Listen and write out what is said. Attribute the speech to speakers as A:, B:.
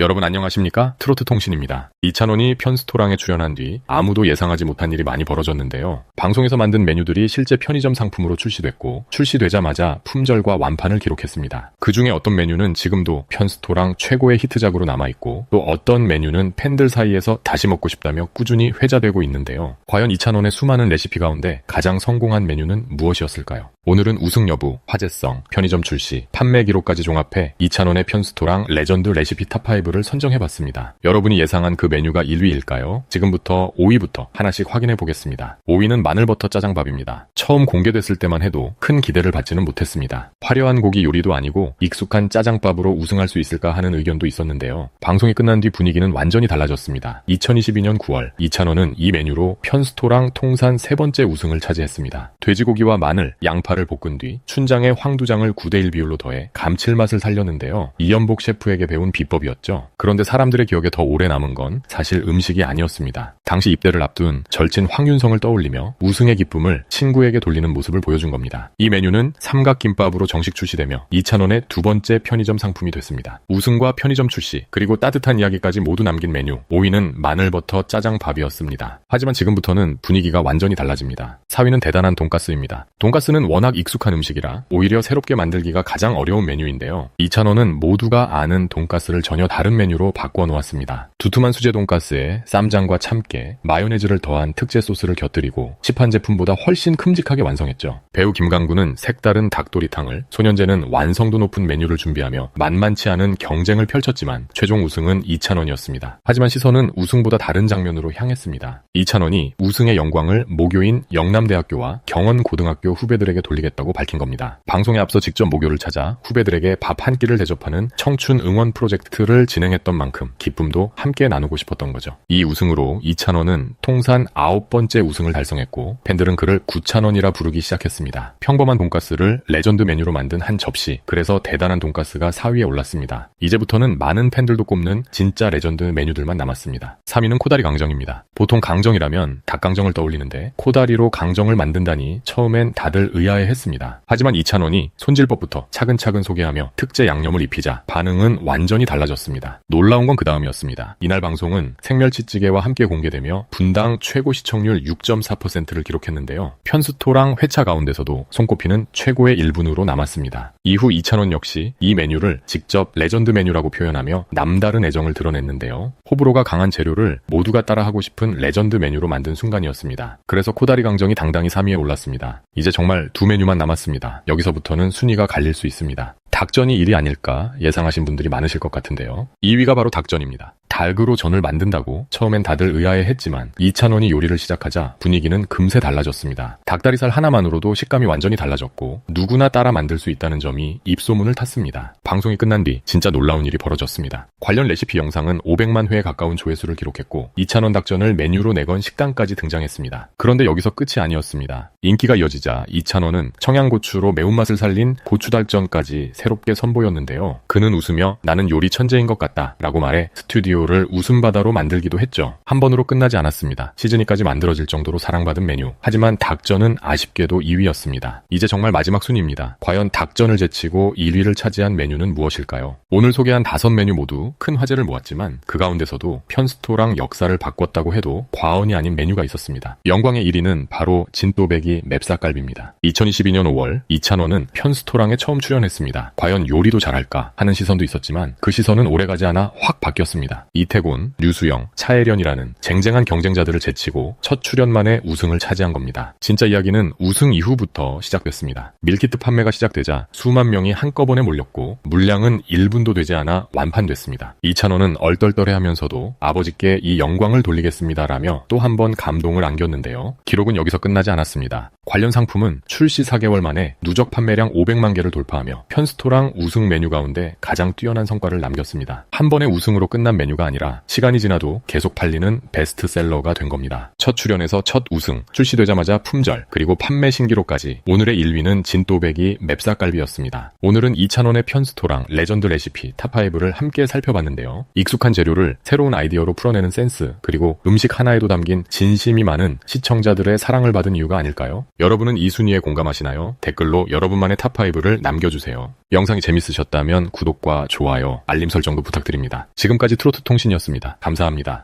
A: 여러분 안녕하십니까? 트로트 통신입니다. 이찬원이 편스토랑에 출연한 뒤 아무도 예상하지 못한 일이 많이 벌어졌는데요. 방송에서 만든 메뉴들이 실제 편의점 상품으로 출시됐고 출시되자마자 품절과 완판을 기록했습니다. 그 중에 어떤 메뉴는 지금도 편스토랑 최고의 히트작으로 남아있고 또 어떤 메뉴는 팬들 사이에서 다시 먹고 싶다며 꾸준히 회자되고 있는데요. 과연 이찬원의 수많은 레시피 가운데 가장 성공한 메뉴는 무엇이었을까요? 오늘은 우승 여부, 화제성, 편의점 출시, 판매 기록까지 종합해 이찬원의 편스토랑 레전드 레시피 탑5를 선정해봤습니다. 여러분이 예상한 그 메뉴가 1위일까요? 지금부터 5위부터 하나씩 확인해 보겠습니다. 5위는 마늘버터 짜장밥입니다. 처음 공개됐을 때만 해도 큰 기대를 받지는 못했습니다. 화려한 고기 요리도 아니고 익숙한 짜장밥으로 우승할 수 있을까 하는 의견도 있었는데요. 방송이 끝난 뒤 분위기는 완전히 달라졌습니다. 2022년 9월 이찬원은 이 메뉴로 편스토랑 통산 세 번째 우승을 차지했습니다. 돼지고기와 마늘, 양파를 볶은 뒤 춘장에 황두장을 9대1 비율로 더해 감칠맛을 살렸는데요. 이연복 셰프에게 배운 비법이었죠. 그런데 사람들의 기억에 더 오래 남은 건 사실 음식이 아니었습니다. 당시 입대를 앞둔 절친 황윤성을 떠올리며 우승의 기쁨을 친구에게 돌리는 모습을 보여준 겁니다. 이 메뉴는 삼각김밥으로 정식 출시되며 이찬원의 두 번째 편의점 상품이 됐습니다. 우승과 편의점 출시 그리고 따뜻한 이야기까지 모두 남긴 메뉴 5위는 마늘버터 짜장밥이었습니다. 하지만 지금부터는 분위기가 완전히 달라집니다. 4위는 대단한 돈가스입니다. 돈가스는 워낙 익숙한 음식이라 오히려 새롭게 만들기가 가장 어려운 메뉴인데요. 이찬원은 모두가 아는 돈가스를 전혀 다른 메뉴로 바꿔 놓았습니다. 두툼한 수제 돈가스에 쌈장과 참깨, 마요네즈를 더한 특제 소스를 곁들이고 시판 제품보다 훨씬 큼직하게 완성했죠. 배우 김강구는 색다른 닭도리탕을, 손현재는 완성도 높은 메뉴를 준비하며 만만치 않은 경쟁을 펼쳤지만 최종 우승은 이찬원이었습니다. 하지만 시선은 우승보다 다른 장면으로 향했습니다. 이찬원이 우승의 영광을 모교인 영남대학교와 경원고등학교 후배들에게 돌리겠다고 밝힌 겁니다. 방송에 앞서 직접 모교를 찾아 후배들에게 밥 한 끼를 대접하는 청춘 응원 프로젝트를 진행했던 만큼 기쁨도 함께 나누고 싶었던 거죠. 이 우승으로 이찬원은 통산 9번째 우승을 달성했고 팬들은 그를 구찬원이라 부르기 시작했습니다. 평범한 돈가스를 레전드 메뉴로 만든 한 접시, 그래서 대단한 돈가스가 4위에 올랐습니다. 이제부터는 많은 팬들도 꼽는 진짜 레전드 메뉴들만 남았습니다. 3위는 코다리 강정입니다. 보통 강정이라면 닭강정을 떠올리는데 코다리로 강정을 만든다니 처음엔 다들 의아해했습니다. 하지만 이찬원이 손질법부터 차근차근 소개하며 특제 양념을 입히자 반응은 완전히 달라졌습니다. 놀라운 건 그 다음이었습니다. 이날 방송은 생멸치찌개와 함께 공개되며 분당 최고 시청률 6.4%를 기록했는데요. 편스토랑 회차 가운데서도 손꼽히는 최고의 1분으로 남았습니다. 이후 이찬원 역시 이 메뉴를 직접 레전드 메뉴라고 표현하며 남다른 애정을 드러냈는데요. 호불호가 강한 재료를 모두가 따라하고 싶은 레전드 메뉴로 만든 순간이었습니다. 그래서 코다리 강정이 당당히 3위에 올랐습니다. 이제 정말 두 메뉴만 남았습니다. 여기서부터는 순위가 갈릴 수 있습니다. 닭전이 1위 아닐까 예상하신 분들이 많으실 것 같은데요. 2위가 바로 닭전입니다. 닭으로 전을 만든다고 처음엔 다들 의아해했지만 이찬원이 요리를 시작하자 분위기는 금세 달라졌습니다. 닭다리살 하나만으로도 식감이 완전히 달라졌고 누구나 따라 만들 수 있다는 점이 입소문을 탔습니다. 방송이 끝난 뒤 진짜 놀라운 일이 벌어졌습니다. 관련 레시피 영상은 500만 회에 가까운 조회수를 기록했고 이찬원 닭전을 메뉴로 내건 식당까지 등장했습니다. 그런데 여기서 끝이 아니었습니다. 인기가 이어지자 이찬원은 청양고추로 매운맛을 살린 고추닭전까지 새롭게 선보였는데요. 그는 웃으며 나는 요리 천재인 것 같다 라고 말해 스튜디오를 웃음바다로 만들기도 했죠. 한 번으로 끝나지 않았습니다. 시즌2까지 만들어질 정도로 사랑받은 메뉴. 하지만 닭전은 아쉽게도 2위였습니다. 이제 정말 마지막 순위입니다. 과연 닭전을 제치고 1위를 차지한 메뉴는 무엇일까요? 오늘 소개한 5메뉴 모두 큰 화제를 모았지만 그 가운데서도 편스토랑 역사를 바꿨다고 해도 과언이 아닌 메뉴가 있었습니다. 영광의 1위는 바로 진또배기 맵사갈비입니다. 2022년 5월 이찬원은 편스토랑에 처음 출연했습니다. 과연 요리도 잘할까 하는 시선도 있었지만 그 시선은 오래가지 않아 확 바뀌었습니다. 이태곤, 류수영, 차혜련이라는 쟁쟁한 경쟁자들을 제치고 첫 출연 만에 우승을 차지한 겁니다. 진짜 이야기는 우승 이후부터 시작됐습니다. 밀키트 판매가 시작되자 수만 명이 한꺼번에 몰렸고 물량은 1분도 되지 않아 완판됐습니다. 이찬원은 얼떨떨해하면서도 아버지께 이 영광을 돌리겠습니다라며 또 한 번 감동을 안겼는데요. 기록은 여기서 끝나지 않았습니다. 관련 상품은 출시 4개월 만에 누적 판매량 500만 개를 돌파하며 편스토랑 우승 메뉴 가운데 가장 뛰어난 성과를 남겼습니다. 한 번의 우승으로 끝난 메뉴가 아니라 시간이 지나도 계속 팔리는 베스트셀러가 된 겁니다. 첫 출연에서 첫 우승, 출시되자마자 품절, 그리고 판매 신기록까지. 오늘의 1위는 진또배기 맵사갈비였습니다. 오늘은 이찬원의 편스토랑 레전드 레시피 탑5를 함께 살펴봤습니다. 살펴봤는데요. 익숙한 재료를 새로운 아이디어로 풀어내는 센스, 그리고 음식 하나에도 담긴 진심이 많은 시청자들의 사랑을 받은 이유가 아닐까요? 여러분은 이 순위에 공감하시나요? 댓글로 여러분만의 탑5를 남겨주세요. 영상이 재밌으셨다면 구독과 좋아요, 알림 설정도 부탁드립니다. 지금까지 트로트 통신이었습니다. 감사합니다.